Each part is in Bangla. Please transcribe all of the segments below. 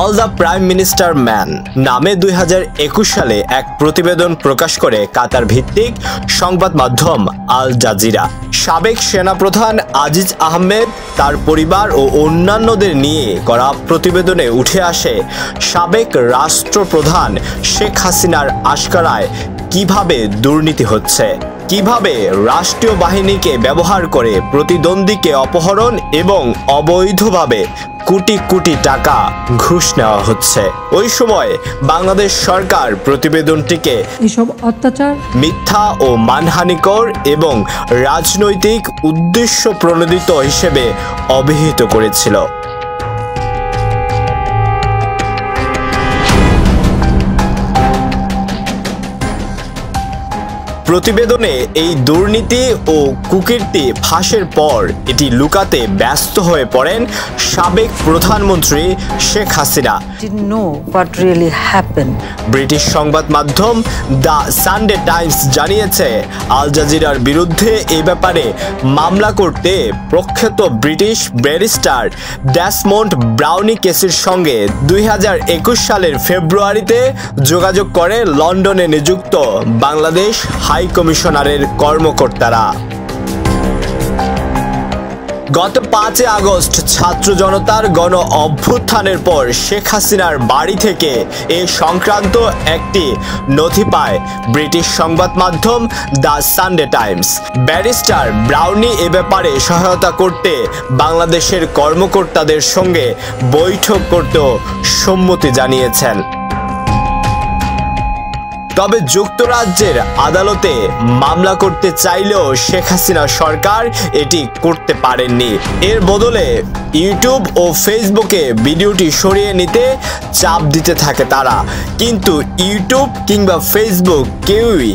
All the prime minister man নামে 2021 সালে এক প্রতিবেদন প্রকাশ করে কাতার ভিত্তিক সংবাদ মাধ্যম আল জাজিরা। সাবেক সেনাপ্রধান আজিজ আহমেদ, তার পরিবার ও অন্যান্যদের নিয়ে করা প্রতিবেদনে উঠে আসে সাবেক রাষ্ট্রপ্রধান শেখ হাসিনার আশকারায় কিভাবে দুর্নীতি হচ্ছে, কিভাবে রাষ্ট্রীয় বাহিনীকে ব্যবহার করে প্রতিদ্বন্দ্বীকে অপহরণ এবং অবৈধভাবে কোটি কোটি টাকা ঘুষ নেওয়া হচ্ছে। ওই সময় বাংলাদেশ সরকার প্রতিবেদনটিকে এসব অত্যাচার মিথ্যা ও মানহানিকর এবং রাজনৈতিক উদ্দেশ্য প্রণোদিত হিসেবে অভিহিত করেছিল। প্রতিবেদনে এই দুর্নীতি ও কুকীর্তি ফাঁসের পর এটি লুকাতে ব্যস্ত হয়ে পড়েন সাবেক প্রধানমন্ত্রী শেখ হাসিনা। ব্রিটিশ সংবাদ মাধ্যম দ্য সানডে টাইমস জানিয়েছে, আল জাজিরার বিরুদ্ধে এ ব্যাপারে মামলা করতে প্রখ্যাত ব্রিটিশ ব্যারিস্টার ডেসমন্ড ব্রাউনি কেসের সঙ্গে 2021 সালের ফেব্রুয়ারিতে যোগাযোগ করে লন্ডনে নিযুক্ত বাংলাদেশ হাই কমিশনারের কর্মকর্তারা। গত 5 আগস্ট ছাত্র জনতার গণ অভ্যুত্থানের পর শেখ হাসিনার বাড়ি থেকে এ সংক্রান্ত একটি নথি পায় ব্রিটিশ সংবাদ মাধ্যম the Sunday Times. Barrister Brownie এ ব্যাপারে সহায়তা করতে বাংলাদেশের কর্মকর্তাদের সঙ্গে বৈঠক করতেও সম্মতি জানিয়েছেন। তবে যুক্তরাজ্যের আদালতে মামলা করতে চাইলেও শেখ হাসিনা সরকার এটি করতে পারেননি। এর বদলে ইউটিউব ও ফেসবুকে ভিডিওটি সরিয়ে নিতে চাপ দিতে থাকে তারা, কিন্তু ইউটিউব কিংবা ফেসবুক কেউই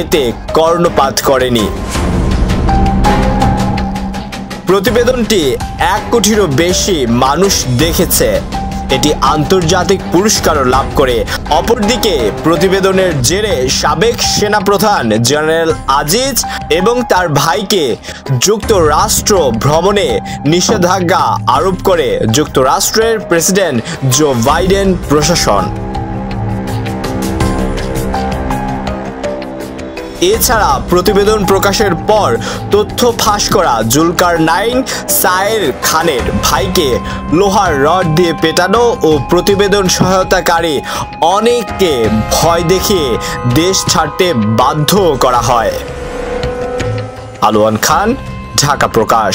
এতে কর্ণপাত করেনি। প্রতিবেদনটি 1 কোটিরও বেশি মানুষ দেখেছে। এটি আন্তর্জাতিক পুরস্কারও লাভ করে। অপরদিকে প্রতিবেদনের জেরে সাবেক সেনাপ্রধান জেনারেল আজিজ এবং তার ভাইকে যুক্তরাষ্ট্র ভ্রমণে নিষেধাজ্ঞা আরোপ করে যুক্তরাষ্ট্রের প্রেসিডেন্ট জো বাইডেন প্রশাসন। এছাড়া প্রতিবেদন প্রকাশের পর তথ্য ফাঁস করা জুলকারনাইন সায়ের খানের ভাইকে লোহার রড দিয়ে পেটানো ও প্রতিবেদন সহায়তাকারী অনেককে ভয় দেখিয়ে দেশ ছাড়তে বাধ্য করা হয়। আলোয়ান খান, ঢাকা প্রকাশ।